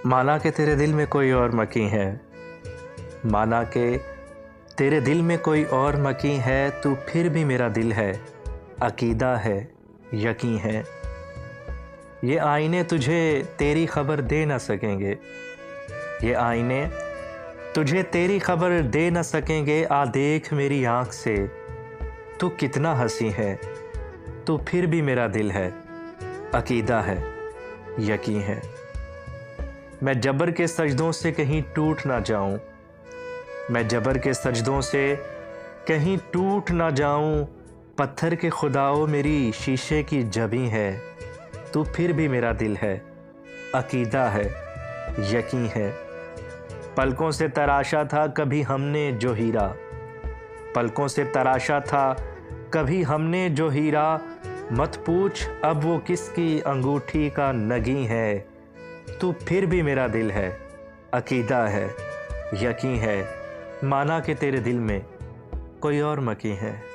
माना कि तेरे दिल में कोई और मकी है, माना कि तेरे दिल में कोई और मकी है, तू फिर भी मेरा दिल है, अकीदा है, यकीन है। ये आईने तुझे तेरी खबर दे न सकेंगे, ये आईने तुझे तेरी खबर दे न सकेंगे। आ देख मेरी आँख से, तू कितना हंसी है, तू फिर भी मेरा दिल है, अकीदा है, यकीन है। मैं जबर के सजदों से कहीं टूट ना जाऊं, मैं जबर के सजदों से कहीं टूट ना जाऊं। पत्थर के खुदाओ मेरी शीशे की जबी है, तू फिर भी मेरा दिल है, अकीदा है, यकीन है। पलकों से तराशा था कभी हमने जो हीरा, पलकों से तराशा था कभी हमने जो हीरा। मत पूछ अब वो किसकी अंगूठी का नगी है, तू फिर भी मेरा दिल है, अकीदा है, यकीन है। माना कि तेरे दिल में कोई और मकी है।